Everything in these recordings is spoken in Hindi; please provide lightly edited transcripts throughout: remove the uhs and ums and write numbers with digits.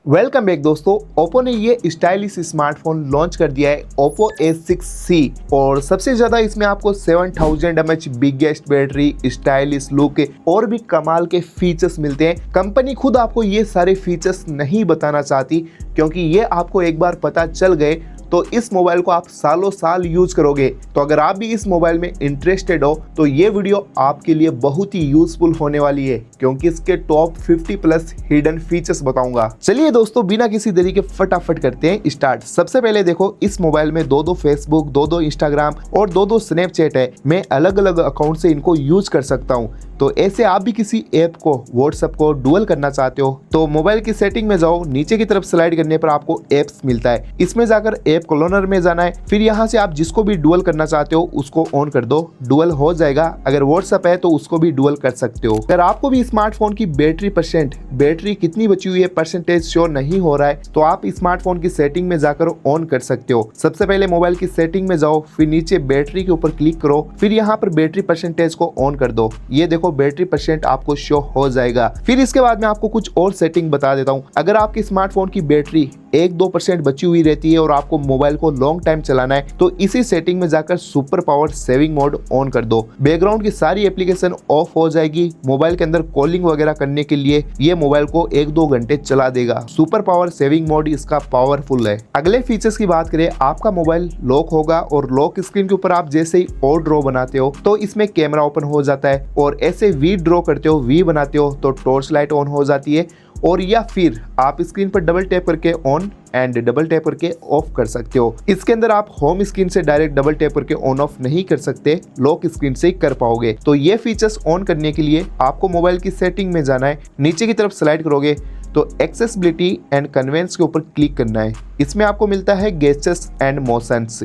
वेलकम बैक दोस्तों। ओप्पो ने ये स्टाइलिश स्मार्टफोन लॉन्च कर दिया है ओप्पो A6C और सबसे ज्यादा इसमें आपको 7000 mAh biggest battery, stylish look और भी कमाल के फीचर्स मिलते हैं। कंपनी खुद आपको ये सारे फीचर्स नहीं बताना चाहती क्योंकि ये आपको एक बार पता चल गए तो इस मोबाइल को आप सालों साल यूज करोगे। तो अगर आप भी इस मोबाइल में इंटरेस्टेड हो तो ये वीडियो आपके लिए बहुत ही यूजफुल होने वाली है क्योंकि इसके टॉप 50 प्लस हिडन फीचर्स बताऊंगा। चलिए दोस्तों, बिना किसी देरी के फटाफट करते हैं स्टार्ट। सबसे पहले देखो, इस मोबाइल में दो फेसबुक, दो इंस्टाग्राम और दो स्नैपचैट है। मैं अलग अलग अकाउंट से इनको यूज कर सकता हूँ। तो ऐसे आप भी किसी ऐप को, व्हाट्सएप को डुअल करना चाहते हो तो मोबाइल की सेटिंग में जाओ, नीचे की तरफ स्लाइड करने पर आपको एप्स मिलता है। इसमें जाकर ऐप क्लोनर में जाना है, फिर यहाँ से आप जिसको भी डुअल करना चाहते हो उसको ऑन कर दो, डुअल हो जाएगा। अगर व्हाट्सएप है तो उसको भी डुअल कर सकते हो। अगर आपको भी स्मार्टफोन की बैटरी कितनी बची हुई है परसेंटेज श्योर नहीं हो रहा है तो आप स्मार्टफोन की सेटिंग में जाकर ऑन कर सकते हो। सबसे पहले मोबाइल की सेटिंग में जाओ, फिर नीचे बैटरी के ऊपर क्लिक करो, फिर यहाँ पर बैटरी परसेंटेज को ऑन कर दो। ये देखो बैटरी परसेंट आपको शो हो जाएगा। फिर इसके बाद में आपको कुछ और सेटिंग बता देता हूँ। अगर आपके स्मार्टफोन की बैटरी 1-2% बची हुई रहती है और आपको मोबाइल को लॉन्ग टाइम चलाना है तो इसी सेटिंग में जाकर super power saving mode on कर दो। बैकग्राउंड की सारी एप्लीकेशन ऑफ हो जाएगी। मोबाइल के अंदर कॉलिंग वगैरह करने के लिए ये मोबाइल को 1-2 घंटे चला देगा। सुपर पावर सेविंग मोड इसका पावरफुल है। अगले फीचर्स की बात करें, आपका मोबाइल लॉक होगा और लॉक स्क्रीन के ऊपर आप जैसे ही और ड्रॉ बनाते हो तो इसमें कैमरा ओपन हो जाता है और ऐसे वी ड्रॉ करते हो, वी बनाते हो तो टॉर्च लाइट ऑन हो जाती है। और या फिर आप स्क्रीन पर डबल टैप करके ऑन एंड डबल टैप करके ऑफ कर सकते हो। इसके अंदर आप होम स्क्रीन से डायरेक्ट डबल टैप करके ऑन ऑफ नहीं कर सकते, लॉक स्क्रीन से ही कर पाओगे। तो ये फीचर्स ऑन करने के लिए आपको मोबाइल की सेटिंग में जाना है, नीचे की तरफ स्लाइड करोगे तो एक्सेसिबिलिटी एंड कन्वेंस के ऊपर क्लिक करना है। इसमें आपको मिलता है गेस्चर्स एंड मोशंस।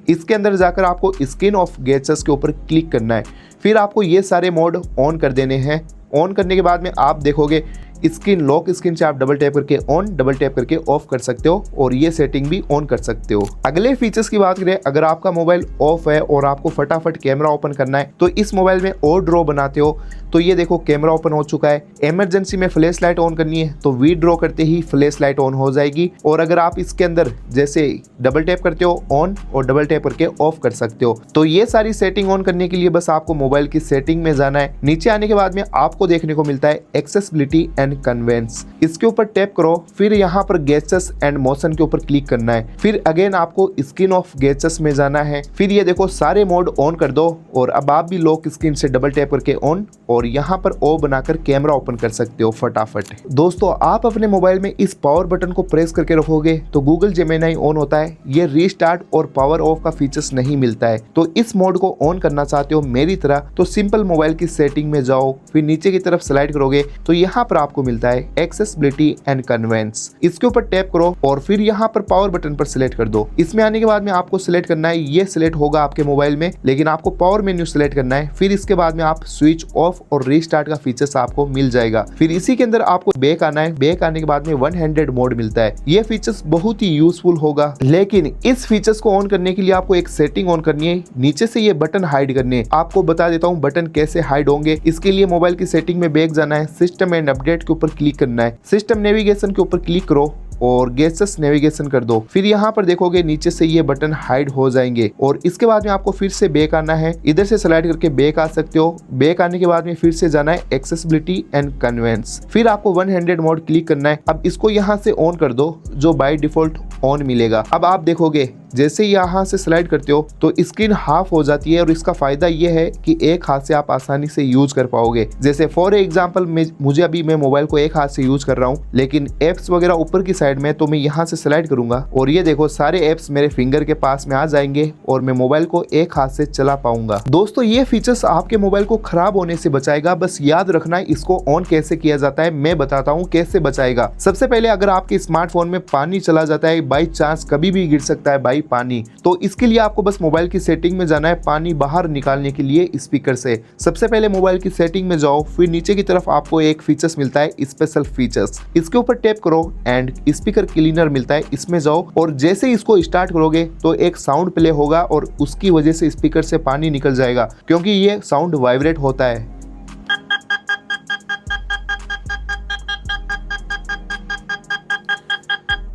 इसके अंदर जाकर आपको स्क्रीन ऑफ गेस्चर्स के ऊपर क्लिक करना है। फिर आपको ये सारे मोड ऑन कर देने हैं। ऑन करने के बाद में आप देखोगे स्क्रीन लॉक स्क्रीन से आप डबल टैप करके ऑन, डबल टैप करके ऑफ कर सकते हो और ये सेटिंग भी ऑन कर सकते हो। अगले फीचर्स की बात करें, अगर आपका मोबाइल ऑफ है और आपको फटाफट कैमरा ओपन करना है तो इस मोबाइल में और ड्रॉ बनाते हो तो ये देखो कैमरा ओपन हो चुका है। इमरजेंसी में फ्लैश लाइट ऑन करनी है तो वी ड्रॉ करते ही फ्लैश लाइट ऑन हो जाएगी। और अगर आप इसके अंदर जैसे डबल टैप करते हो ऑन और डबल टैप करके ऑफ कर सकते हो। तो ये सारी सेटिंग ऑन करने के लिए बस आपको मोबाइल की सेटिंग में जाना है। नीचे आने के बाद में आपको देखने को मिलता है एक्सेसिबिलिटी एंड कन्वेंस। इसके ऊपर टैप करो, फिर यहाँ पर गेस्चर्स एंड मोशन के ऊपर क्लिक करना है। फिर अगेन आपको स्क्रीन ऑफ गेस्चर्स में जाना है। फिर ये देखो सारे मोड ऑन कर दो और अब आप भी लॉक स्क्रीन से डबल टैप करके ऑन और यहाँ पर ओ बनाकर कैमरा ओपन कर सकते हो फटाफट। दोस्तों, आप अपने मोबाइल में इस पावर बटन को प्रेस करके रखोगे तो गूगल जेमिनी ऑन होता है। ये रीस्टार्ट और पावर ऑफ का फीचर्स नहीं मिलता है। तो इस मोड को ऑन करना चाहते हो मेरी तरह तो सिंपल मोबाइल की सेटिंग में जाओ, फिर नीचे की तरफ स्लाइड करोगे तो यहाँ पर आपको मिलता है एक्सेसिबिलिटी एंड कन्वेंस। इसके ऊपर टैप करो और फिर यहाँ पर पावर बटन पर सिलेक्ट कर दो। इसमें आने के बाद में आपको सिलेक्ट करना है, ये सिलेक्ट होगा आपके मोबाइल में, लेकिन आपको पावर मेन्यू सिलेक्ट करना है। फिर इसके बाद में आप स्विच ऑफ और रीस्टार्ट का फीचर्स आपको मिल जाएगा। फिर इसी के अंदर आपको बैक आना है। बैक आने के बाद में वन हैंडेड मोड मिलता है। ये फीचर्स बहुत ही यूजफुल होगा, लेकिन इस फीचर्स को ऑन करने के लिए आपको एक सेटिंग ऑन करनी है। नीचे से ये बटन हाइड करने हैं। आपको बता देता हूँ बटन कैसे हाइड होंगे। इसके लिए मोबाइल की सेटिंग में बैक जाना है, सिस्टम एंड अपडेट के ऊपर क्लिक करना है। सिस्टम नेविगेशन के ऊपर क्लिक करो और गेस्चर्स नेविगेशन कर दो। फिर यहाँ पर देखोगे नीचे से ये बटन हाइड हो जाएंगे और इसके बाद में आपको फिर से बैक आना है। इधर से स्लाइड करके बैक आ सकते हो। बैक आने के बाद में फिर से जाना है एक्सेसिबिलिटी एंड कन्वेंस। फिर आपको वन हैंडेड मोड क्लिक करना है। अब इसको यहाँ से ऑन कर दो जो बाय डिफॉल्ट ऑन मिलेगा। अब आप देखोगे जैसे यहाँ से स्लाइड करते हो तो स्क्रीन हाफ हो जाती है और इसका फायदा ये है कि एक हाथ से आप आसानी से यूज कर पाओगे। जैसे फॉर एग्जांपल मुझे अभी मैं मोबाइल को एक हाथ से यूज कर रहा हूँ, लेकिन एप्स वगैरह ऊपर की साइड में, तो मैं यहाँ से स्लाइड करूंगा और ये देखो सारे एप्स मेरे फिंगर के पास में आ जाएंगे और मैं मोबाइल को एक हाथ से चला पाऊंगा। दोस्तों, ये फीचर्स आपके मोबाइल को खराब होने से बचाएगा। बस याद रखना इसको ऑन कैसे किया जाता है, मैं बताता हूँ कैसे बचाएगा। सबसे पहले अगर आपके स्मार्टफोन में पानी चला जाता है, बाई चांस कभी भी गिर सकता है भाई पानी, तो इसके लिए आपको बस मोबाइल की सेटिंग में जाना है पानी बाहर निकालने के लिए स्पीकर से। सबसे पहले मोबाइल की सेटिंग में जाओ, फिर नीचे की तरफ आपको एक फीचर्स मिलता है स्पेशल फीचर्स। इसके ऊपर टैप करो एंड स्पीकर क्लीनर मिलता है, इसमें जाओ और जैसे इसको स्टार्ट करोगे तो एक साउंड प्ले होगा और उसकी वजह से स्पीकर से पानी निकल जाएगा क्योंकि ये साउंड वाइब्रेट होता है।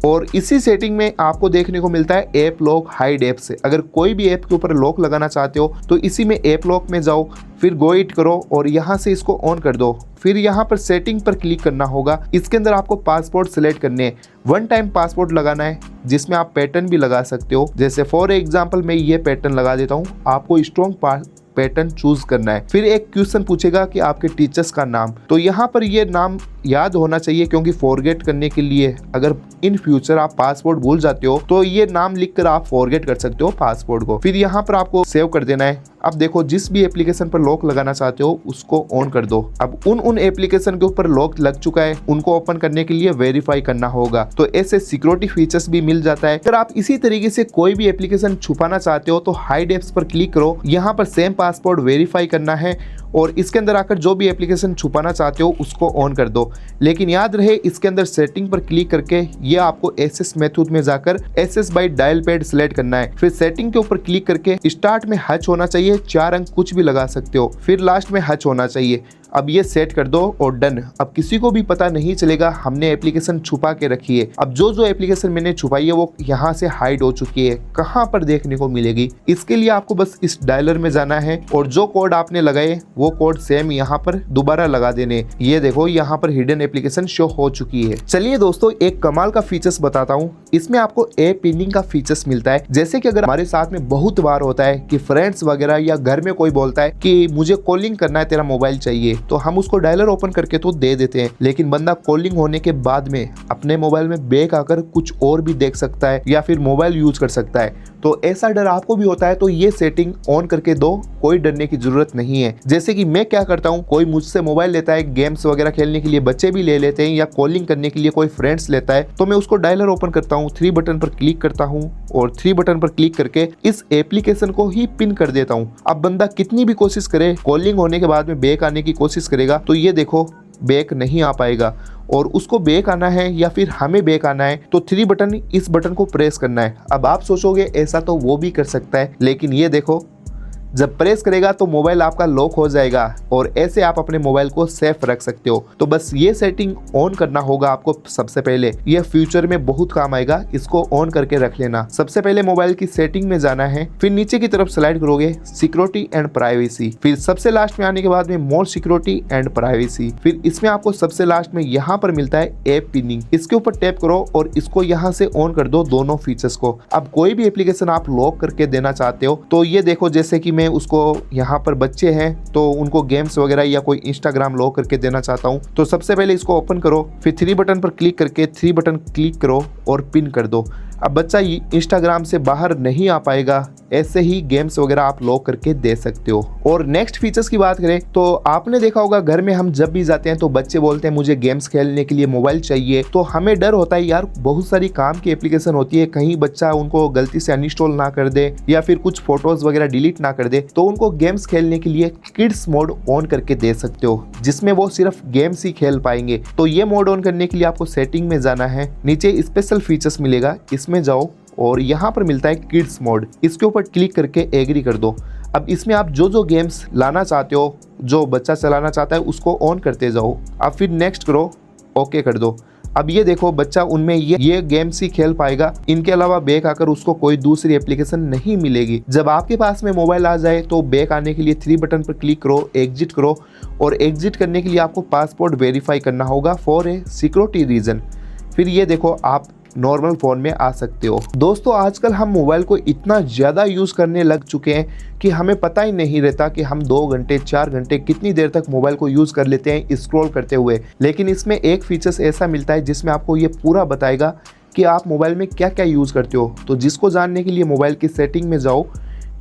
और इसी सेटिंग में आपको देखने को मिलता है ऐप लॉक हाइड ऐप से। अगर कोई भी ऐप के ऊपर लॉक लगाना चाहते हो तो इसी में ऐप लॉक में जाओ, फिर गो इट करो और यहाँ से इसको ऑन कर दो। फिर यहाँ पर सेटिंग पर क्लिक करना होगा। इसके अंदर आपको पासपोर्ट सिलेक्ट करने हैं, वन टाइम पासपोर्ट लगाना है जिसमें आप पैटर्न भी लगा सकते हो। जैसे फॉर एग्जांपल मैं ये पैटर्न लगा देता हूँ, आपको स्ट्रॉन्ग पैटर्न चूज करना है। फिर एक क्वेश्चन पूछेगा कि आपके टीचर्स का नाम, तो यहाँ पर ये नाम याद होना चाहिए क्योंकि फॉरगेट करने के लिए अगर इन फ्यूचर आप पासपोर्ट भूल जाते हो तो ये नाम लिखकर आप फॉरगेट कर सकते हो पासपोर्ट को। फिर यहाँ पर आपको सेव कर देना है। अब देखो जिस भी एप्लीकेशन पर लॉक लगाना चाहते हो उसको ऑन कर दो। अब उन एप्लीकेशन के ऊपर लॉक लग चुका है, उनको ओपन करने के लिए वेरीफाई करना होगा, तो ऐसे सिक्योरिटी फीचर्स भी मिल जाता है। अगर आप इसी तरीके से कोई भी एप्लीकेशन छुपाना चाहते हो तो हाइड एप्स पर क्लिक करो, यहाँ पर सेम पासपोर्ट वेरीफाई करना है और इसके अंदर आकर जो भी एप्लीकेशन छुपाना चाहते हो उसको ऑन कर दो। लेकिन याद रहे इसके अंदर सेटिंग पर क्लिक करके ये आपको एसएस मेथड में जाकर SS by dial pad select करना है। फिर सेटिंग के ऊपर क्लिक करके स्टार्ट में हच होना चाहिए, 4 अंक कुछ भी लगा सकते हो, फिर लास्ट में हच होना चाहिए। अब ये सेट कर दो और डन। अब किसी को भी पता नहीं चलेगा हमने एप्लीकेशन छुपा के रखी है। अब जो एप्लीकेशन मैंने छुपाई है वो यहाँ से हाइड हो चुकी है, कहाँ पर देखने को मिलेगी। इसके लिए आपको बस इस डायलर में जाना है और जो कोड आपने लगाए वो कोड सेम यहाँ पर दोबारा लगा देने। ये देखो यहाँ पर हिडन एप्लीकेशन शो हो चुकी है। चलिए दोस्तों एक कमाल का फीचर्स बताता हूँ। इसमें आपको ऐप पिनिंग का फीचर्स मिलता है। जैसे कि अगर हमारे साथ में बहुत बार होता है कि फ्रेंड्स वगैरह या घर में कोई बोलता है कि मुझे कॉलिंग करना है, तेरा मोबाइल चाहिए, तो हम उसको डायलर ओपन करके तो दे देते हैं, लेकिन बंदा कॉलिंग होने के बाद में अपने मोबाइल में बैक आकर कुछ और भी देख सकता है या फिर मोबाइल यूज कर सकता है। तो ऐसा डर आपको भी होता है तो ये सेटिंग ऑन करके दो, कोई डरने की जरूरत नहीं है। जैसे कि मैं क्या करता हूँ, कोई मुझसे मोबाइल लेता है गेम्स वगैरह खेलने के लिए, बच्चे भी ले लेते हैं या कॉलिंग करने के लिए कोई फ्रेंड्स लेता है, तो मैं उसको डायलर ओपन करता हूँ, 3 बटन पर क्लिक करता हूँ और 3 बटन पर क्लिक करके इस एप्लीकेशन को ही पिन कर देता हूँ। अब बंदा कितनी भी कोशिश करे, कॉलिंग होने के बाद में बैक आने की कोशिश करेगा तो ये देखो बैक नहीं आ पाएगा। और उसको बैक आना है या फिर हमें बैक आना है तो 3 बटन, इस बटन को प्रेस करना है। अब आप सोचोगे ऐसा तो वो भी कर सकता है, लेकिन ये देखो जब प्रेस करेगा तो मोबाइल आपका लॉक हो जाएगा और ऐसे आप अपने मोबाइल को सेफ रख सकते हो। तो बस ये सेटिंग ऑन करना होगा आपको सबसे पहले, ये फ्यूचर में बहुत काम आएगा, इसको ऑन करके रख लेना। सबसे पहले मोबाइल की सेटिंग में जाना है, फिर नीचे की तरफ स्लाइड करोगे सिक्योरिटी एंड प्राइवेसी, फिर सबसे लास्ट में आने के बाद में मोर सिक्योरिटी एंड प्राइवेसी, फिर इसमें आपको सबसे लास्ट में यहाँ पर मिलता है ऐप पिनिंग। इसके ऊपर टैप करो और इसको यहाँ से ऑन कर दो दोनों फीचर्स को। अब कोई भी एप्लीकेशन आप लॉक करके देना चाहते हो तो ये देखो, जैसे कि मैं उसको यहाँ पर बच्चे हैं तो उनको गेम्स वगैरह या कोई इंस्टाग्राम लॉक करके देना चाहता हूँ, तो सबसे पहले इसको ओपन करो, फिर 3 बटन पर क्लिक करके 3 बटन क्लिक करो और पिन कर दो। अब बच्चा इंस्टाग्राम से बाहर नहीं आ पाएगा, ऐसे ही गेम्स वगैरह आप लॉक करके दे सकते हो। और नेक्स्ट फीचर्स की बात करें तो आपने देखा होगा घर में हम जब भी जाते हैं तो बच्चे बोलते हैं मुझे गेम्स खेलने के लिए मोबाइल चाहिए, तो हमें डर होता है यार बहुत सारी काम की एप्लीकेशन होती है, कहीं बच्चा उनको गलती से अनइंस्टॉल ना कर दे या फिर कुछ फोटोज वगैरह डिलीट ना कर दे, तो उनको गेम्स खेलने के लिए किड्स मोड ऑन करके दे सकते हो जिसमें वो सिर्फ गेम्स ही खेल पाएंगे। तो ये मोड ऑन करने के लिए आपको सेटिंग में जाना है, नीचे स्पेशल फीचर्स मिलेगा, इसमें जाओ और यहाँ पर मिलता है किड्स मोड, इसके ऊपर क्लिक करके एग्री कर दो। अब इसमें आप जो गेम्स लाना चाहते हो, जो बच्चा चलाना चाहता है उसको ऑन करते जाओ। अब फिर नेक्स्ट करो, ओके कर दो। अब ये देखो बच्चा उनमें ये गेम्स ही खेल पाएगा, इनके अलावा बैक आकर उसको कोई दूसरी एप्लीकेशन नहीं मिलेगी। जब आपके पास में मोबाइल आ जाए तो बैक आने के लिए 3 बटन पर क्लिक करो, एग्जिट करो और एग्जिट करने के लिए आपको पासपोर्ट वेरीफाई करना होगा फॉर ए सिक्योरिटी रीजन। फिर ये देखो आप नॉर्मल फ़ोन में आ सकते हो। दोस्तों आजकल हम मोबाइल को इतना ज़्यादा यूज़ करने लग चुके हैं कि हमें पता ही नहीं रहता कि हम 2 घंटे 4 घंटे कितनी देर तक मोबाइल को यूज़ कर लेते हैं स्क्रॉल करते हुए। लेकिन इसमें एक फीचर्स ऐसा मिलता है जिसमें आपको ये पूरा बताएगा कि आप मोबाइल में क्या क्या यूज़ करते हो। तो जिसको जानने के लिए मोबाइल की सेटिंग में जाओ,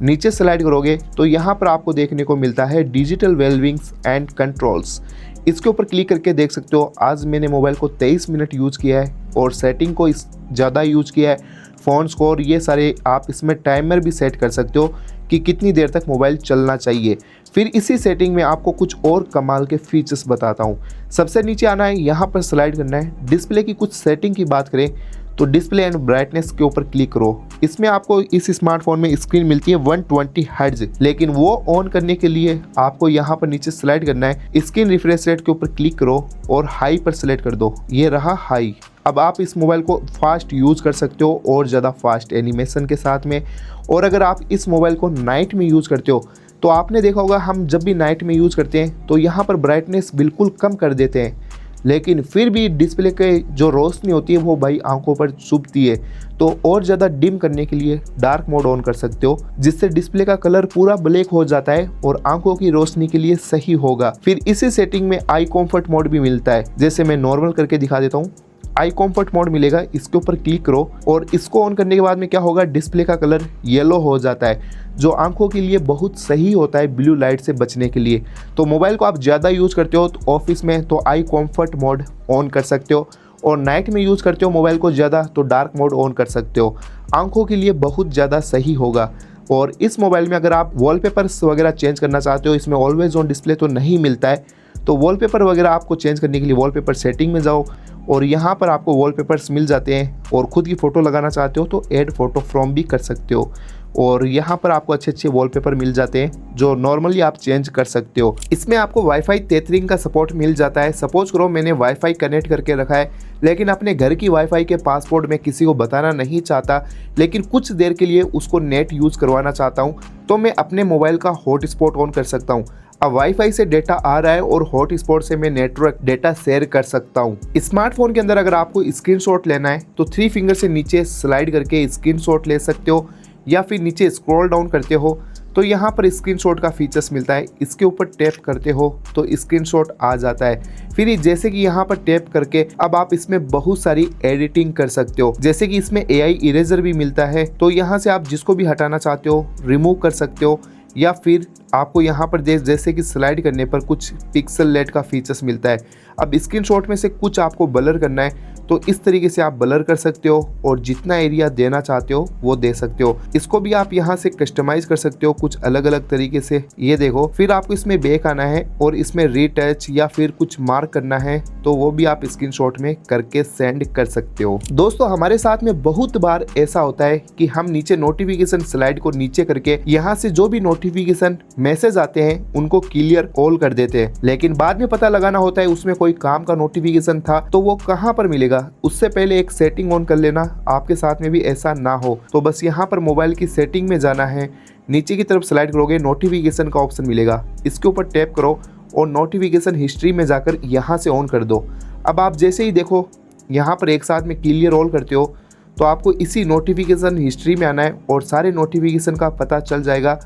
नीचे स्लाइड करोगे तो यहाँ पर आपको देखने को मिलता है डिजिटल वेलबिंग्स एंड कंट्रोल्स। इसके ऊपर क्लिक करके देख सकते हो आज मैंने मोबाइल को 23 मिनट यूज़ किया है और सेटिंग को ज़्यादा यूज़ किया है, फ़ोन स्कोर, ये सारे आप इसमें टाइमर भी सेट कर सकते हो कि कितनी देर तक मोबाइल चलना चाहिए। फिर इसी सेटिंग में आपको कुछ और कमाल के फीचर्स बताता हूँ। सबसे नीचे आना है, यहाँ पर स्लाइड करना है, डिस्प्ले की कुछ सेटिंग की बात करें तो डिस्प्ले एंड ब्राइटनेस के ऊपर क्लिक करो। इसमें आपको इस स्मार्टफोन में स्क्रीन मिलती है 120 हर्ट्ज, लेकिन वो ऑन करने के लिए आपको यहाँ पर नीचे स्लाइड करना है, स्क्रीन रिफ्रेश रेट के ऊपर क्लिक करो और हाई पर सिलेक्ट कर दो। ये रहा हाई। अब आप इस मोबाइल को फास्ट यूज़ कर सकते हो और ज़्यादा फास्ट एनिमेशन के साथ में। और अगर आप इस मोबाइल को नाइट में यूज़ करते हो तो आपने देखा होगा हम जब भी नाइट में यूज़ करते हैं तो यहाँ पर ब्राइटनेस बिल्कुल कम कर देते हैं, लेकिन फिर भी डिस्प्ले के जो रोशनी होती है वो भाई आंखों पर चुभती है। तो और ज़्यादा डिम करने के लिए डार्क मोड ऑन कर सकते हो, जिससे डिस्प्ले का कलर पूरा ब्लैक हो जाता है और आंखों की रोशनी के लिए सही होगा। फिर इसी सेटिंग में आई कॉम्फर्ट मोड भी मिलता है, जैसे मैं नॉर्मल करके दिखा देता हूँ। आई कॉम्फर्ट मोड मिलेगा, इसके ऊपर क्लिक करो और इसको ऑन करने के बाद में क्या होगा, डिस्प्ले का कलर येलो हो जाता है, जो आंखों के लिए बहुत सही होता है ब्लू लाइट से बचने के लिए। तो मोबाइल को आप ज़्यादा यूज़ करते हो तो ऑफिस में तो आई कॉम्फर्ट मोड ऑन कर सकते हो, और नाइट में यूज़ करते हो मोबाइल को ज़्यादा तो डार्क मोड ऑन कर सकते हो। आंखों के लिए बहुत ज़्यादा सही होगा। और इस मोबाइल में अगर आप वॉलपेपर्स वगैरह चेंज करना चाहते हो, इसमें ऑलवेज ऑन डिस्प्ले तो नहीं मिलता है, तो वॉलपेपर वगैरह आपको चेंज करने के लिए वॉलपेपर सेटिंग में जाओ और यहाँ पर आपको वॉलपेपर्स मिल जाते हैं। और ख़ुद की फ़ोटो लगाना चाहते हो तो ऐड फोटो फ्रॉम भी कर सकते हो, और यहाँ पर आपको अच्छे अच्छे वॉलपेपर मिल जाते हैं जो नॉर्मली आप चेंज कर सकते हो। इसमें आपको वाईफाई टेथरिंग का सपोर्ट मिल जाता है। सपोज करो मैंने वाईफाई कनेक्ट करके रखा है, लेकिन अपने घर की वाईफाई के पासवर्ड में किसी को बताना नहीं चाहता, लेकिन कुछ देर के लिए उसको नेट यूज़ करवाना चाहता हूँ, तो मैं अपने मोबाइल का हॉटस्पॉट ऑन कर सकता हूँ। अब वाईफाई से डेटा आ रहा है और हॉटस्पॉट से मैं नेटवर्क डेटा शेयर कर सकता हूँ। स्मार्टफोन के अंदर अगर आपको स्क्रीनशॉट लेना है तो 3 फिंगर से नीचे स्लाइड करके स्क्रीनशॉट ले सकते हो, या फिर नीचे स्क्रॉल डाउन करते हो तो यहाँ पर स्क्रीनशॉट का फीचर्स मिलता है, इसके ऊपर टैप करते हो तो स्क्रीनशॉट आ जाता है। फिर जैसे कि यहाँ पर टैप करके अब आप इसमें बहुत सारी एडिटिंग कर सकते हो, जैसे कि इसमें AI इरेजर भी मिलता है, तो यहाँ से आप जिसको भी हटाना चाहते हो रिमूव कर सकते हो, या फिर आपको यहाँ पर जैसे कि स्लाइड करने पर कुछ पिक्सल लेट का फीचर्स मिलता है। अब स्क्रीनशॉट में से कुछ आपको ब्लर करना है तो इस तरीके से आप ब्लर कर सकते हो, और जितना एरिया देना चाहते हो वो दे सकते हो। इसको भी आप यहाँ से कस्टमाइज कर सकते हो कुछ अलग अलग तरीके से, ये देखो। फिर आपको इसमें बैक आना है और इसमें रीटच या फिर कुछ मार्क करना है तो वो भी आप स्क्रीनशॉट में करके सेंड कर सकते हो। दोस्तों हमारे साथ में बहुत बार ऐसा होता है कि हम नीचे नोटिफिकेशन स्लाइड को नीचे करके यहाँ से जो भी नोटिफिकेशन मैसेज आते हैं उनको क्लियर ऑल कर देते हैं, लेकिन बाद में पता लगाना होता है उसमें कोई काम का नोटिफिकेशन था तो वो कहाँ पर मिलेगा। उससे पहले एक सेटिंग ऑन कर लेना, आपके साथ में भी ऐसा ना हो। तो बस यहाँ पर मोबाइल की सेटिंग में जाना है, नीचे की तरफ स्लाइड करोगे नोटिफिकेशन का ऑप्शन मिलेगा, इसके ऊपर टैप करो और नोटिफिकेशन हिस्ट्री में जाकर यहाँ से ऑन कर दो। अब आप जैसे ही देखो यहाँ पर एक साथ में क्लियर ऑल करते हो तो आपको इसी नोटिफिकेशन हिस्ट्री में आना है और सारे नोटिफिकेशन का पता चल जाएगा,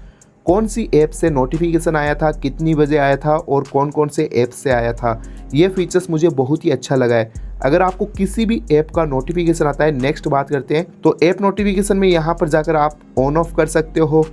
कौन सी ऐप से नोटिफिकेशन आया था, कितनी बजे आया था और कौन कौन से ऐप से आया था। ये फीचर्स मुझे बहुत ही अच्छा लगा है। अगर आपको किसी भी ऐप का नोटिफिकेशन आता है, नेक्स्ट बात करते हैं, तो ऐप नोटिफिकेशन में यहाँ पर जाकर आप ऑन ऑफ कर सकते हो।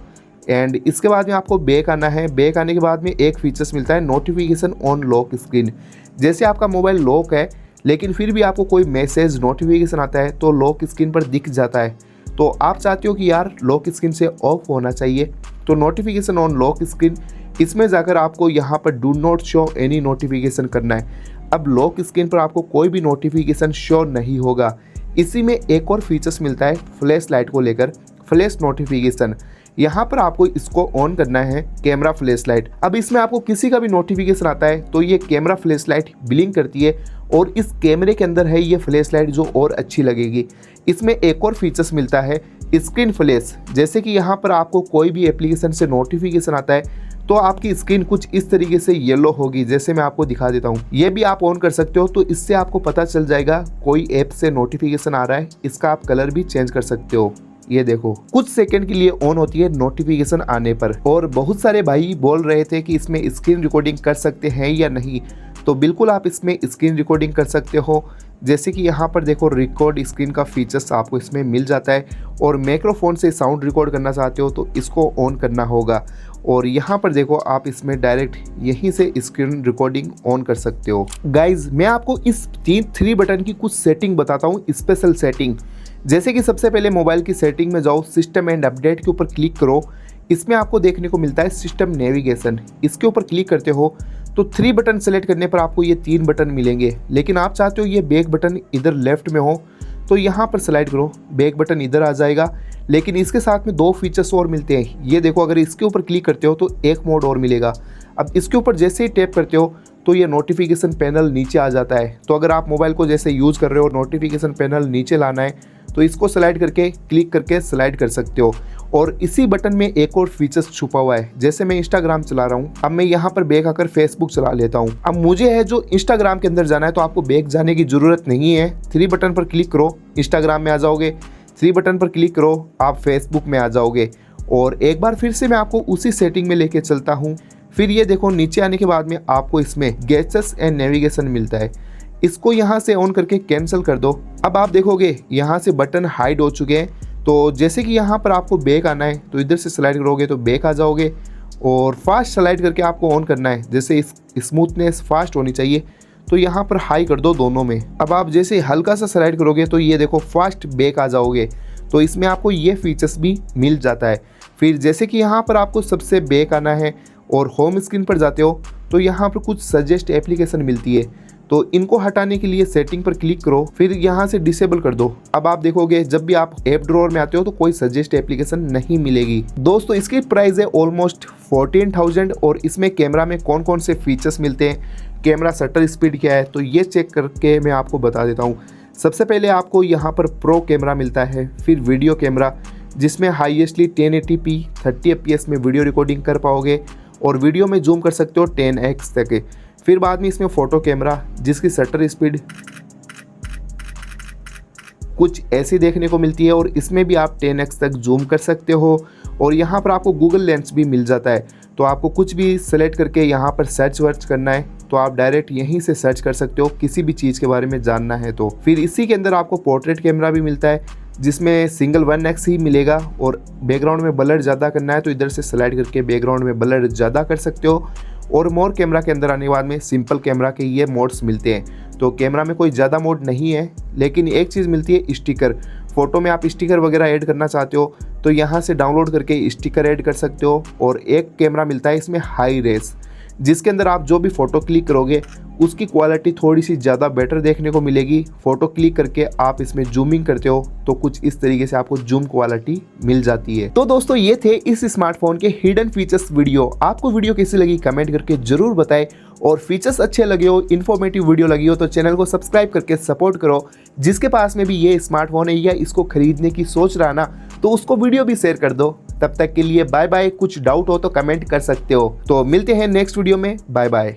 एंड इसके बाद में आपको बैक आना है। बैक आने के बाद में एक फीचर्स मिलता है नोटिफिकेशन ऑन लॉक स्क्रीन। जैसे आपका मोबाइल लॉक है लेकिन फिर भी आपको कोई मैसेज नोटिफिकेशन आता है तो लॉक स्क्रीन पर दिख जाता है, तो आप चाहते हो कि यार लॉक स्क्रीन से ऑफ होना चाहिए, तो नोटिफिकेशन ऑन लॉक स्क्रीन, इसमें जाकर आपको यहाँ पर do not show any notification करना है। अब लॉक स्क्रीन पर आपको कोई भी नोटिफिकेशन शो नहीं होगा। इसी में एक और फीचर्स मिलता है फ्लैश लाइट को लेकर, फ्लैश नोटिफिकेशन। यहाँ पर आपको इसको ऑन करना है, कैमरा फ्लैश लाइट। अब इसमें आपको किसी का भी नोटिफिकेशन आता है तो ये कैमरा फ्लैश लाइट ब्लिंक करती है, और इस कैमरे के अंदर है ये फ्लैश लाइट जो और अच्छी लगेगी। इसमें एक और फीचर्स मिलता है स्क्रीन फ्लैश। जैसे कि यहाँ पर आपको कोई भी एप्लीकेशन से नोटिफिकेशन आता है तो आपकी स्क्रीन कुछ इस तरीके से येलो होगी, जैसे मैं आपको दिखा देता हूँ। ये भी आप ऑन कर सकते हो, तो इससे आपको पता चल जाएगा कोई ऐप से नोटिफिकेशन आ रहा है। इसका आप कलर भी चेंज कर सकते हो। ये देखो कुछ सेकंड के लिए ऑन होती है नोटिफिकेशन आने पर। और बहुत सारे भाई बोल रहे थे कि इसमें स्क्रीन रिकॉर्डिंग कर सकते हैं या नहीं, तो बिल्कुल आप इसमें स्क्रीन रिकॉर्डिंग कर सकते हो। जैसे कि यहाँ पर देखो रिकॉर्ड स्क्रीन का फीचर्स आपको इसमें मिल जाता है, और माइक्रोफोन से साउंड रिकॉर्ड करना चाहते हो तो इसको ऑन करना होगा। और यहाँ पर देखो आप इसमें डायरेक्ट यहीं से स्क्रीन रिकॉर्डिंग ऑन कर सकते हो। गाइज मैं आपको इस 3 बटन की कुछ सेटिंग बताता हूँ, स्पेशल सेटिंग। जैसे कि सबसे पहले मोबाइल की सेटिंग में जाओ, सिस्टम एंड अपडेट के ऊपर क्लिक करो। इसमें आपको देखने को मिलता है सिस्टम नेविगेशन, इसके ऊपर क्लिक करते हो तो 3 बटन सेलेक्ट करने पर आपको ये 3 बटन मिलेंगे। लेकिन आप चाहते हो ये बैक बटन इधर लेफ्ट में हो तो यहाँ पर स्लाइड करो, बैक बटन इधर आ जाएगा। लेकिन इसके साथ में 2 फीचर्स और मिलते हैं। ये देखो अगर इसके ऊपर क्लिक करते हो तो एक मोड और मिलेगा। अब इसके ऊपर जैसे ही टैप करते हो तो ये नोटिफिकेशन पैनल नीचे आ जाता है। तो अगर आप मोबाइल को जैसे यूज़ कर रहे हो, नोटिफिकेशन पैनल नीचे लाना है तो इसको स्लाइड करके क्लिक करके स्लाइड कर सकते हो। और इसी बटन में एक और फीचर्स छुपा हुआ है। जैसे मैं इंस्टाग्राम चला रहा हूँ, अब मैं यहाँ पर बैक आकर फेसबुक चला लेता हूँ। अब मुझे है जो इंस्टाग्राम के अंदर जाना है, तो आपको बैक जाने की जरूरत नहीं है। 3 बटन पर क्लिक करो, इंस्टाग्राम में आ जाओगे। 3 बटन पर क्लिक करो, आप फेसबुक में आ जाओगे। और एक बार फिर से मैं आपको उसी सेटिंग में लेके चलता हूँ। फिर ये देखो, नीचे आने के बाद में आपको इसमें गैजेट्स एंड नेविगेशन मिलता है। इसको यहाँ से ऑन करके कैंसिल कर दो। अब आप देखोगे यहाँ से बटन हाइड हो चुके हैं। तो जैसे कि यहाँ पर आपको बैक आना है तो इधर से स्लाइड करोगे तो बैक आ जाओगे। और फास्ट स्लाइड करके आपको ऑन करना है, जैसे स्मूथनेस फास्ट होनी चाहिए, तो यहाँ पर हाई कर दो दोनों में। अब आप जैसे हल्का सा स्लाइड करोगे तो ये देखो फास्ट बैक आ जाओगे। तो इसमें आपको ये फीचर्स भी मिल जाता है। फिर जैसे कि यहाँ पर आपको सबसे बैक आना है और होम स्क्रीन पर जाते हो तो यहाँ पर कुछ सजेस्ट एप्लीकेशन मिलती है। तो इनको हटाने के लिए सेटिंग पर क्लिक करो, फिर यहाँ से डिसेबल कर दो। अब आप देखोगे जब भी आप ऐप ड्रॉअर में आते हो तो कोई सजेस्ट एप्लीकेशन नहीं मिलेगी। दोस्तों इसकी प्राइस है ऑलमोस्ट 14,000। और इसमें कैमरा में कौन कौन से फीचर्स मिलते हैं, कैमरा शटर स्पीड क्या है, तो ये चेक करके मैं आपको बता देता हूँ। सबसे पहले आपको यहाँ पर प्रो कैमरा मिलता है, फिर वीडियो कैमरा जिसमें हाईएस्टली 1080p 30 fps में वीडियो रिकॉर्डिंग कर पाओगे और वीडियो में जूम कर सकते हो 10x तक। फिर बाद में इसमें फ़ोटो कैमरा जिसकी शटर स्पीड कुछ ऐसी देखने को मिलती है और इसमें भी आप 10x तक जूम कर सकते हो। और यहाँ पर आपको गूगल लेंस भी मिल जाता है। तो आपको कुछ भी सेलेक्ट करके यहाँ पर सर्च वर्च करना है तो आप डायरेक्ट यहीं से सर्च कर सकते हो, किसी भी चीज़ के बारे में जानना है तो। फिर इसी के अंदर आपको पोर्ट्रेट कैमरा भी मिलता है जिसमें सिंगल 1x ही मिलेगा। और बैकग्राउंड में ब्लर ज़्यादा करना है तो इधर से स्लाइड करके बैकग्राउंड में ब्लर ज़्यादा कर सकते हो। और मोर कैमरा के अंदर आने के बाद में सिंपल कैमरा के ये मोड्स मिलते हैं। तो कैमरा में कोई ज़्यादा मोड नहीं है, लेकिन एक चीज़ मिलती है स्टिकर। फ़ोटो में आप स्टिकर वगैरह ऐड करना चाहते हो तो यहाँ से डाउनलोड करके स्टिकर ऐड कर सकते हो। और एक कैमरा मिलता है इसमें हाई रेस, जिसके अंदर आप जो भी फ़ोटो क्लिक करोगे उसकी क्वालिटी थोड़ी सी ज़्यादा बेटर देखने को मिलेगी। फ़ोटो क्लिक करके आप इसमें जूमिंग करते हो तो कुछ इस तरीके से आपको जूम क्वालिटी मिल जाती है। तो दोस्तों ये थे इस स्मार्टफोन के हिडन फीचर्स वीडियो। आपको वीडियो कैसी लगी कमेंट करके जरूर बताएं। और फीचर्स अच्छे लगे हो, इन्फॉर्मेटिव वीडियो लगी हो तो चैनल को सब्सक्राइब करके सपोर्ट करो। जिसके पास में भी ये स्मार्टफोन है या इसको खरीदने की सोच रहा ना, तो उसको वीडियो भी शेयर कर दो। तब तक के लिए बाय बाय। कुछ डाउट हो तो कमेंट कर सकते हो। तो मिलते हैं नेक्स्ट वीडियो में। Bye bye.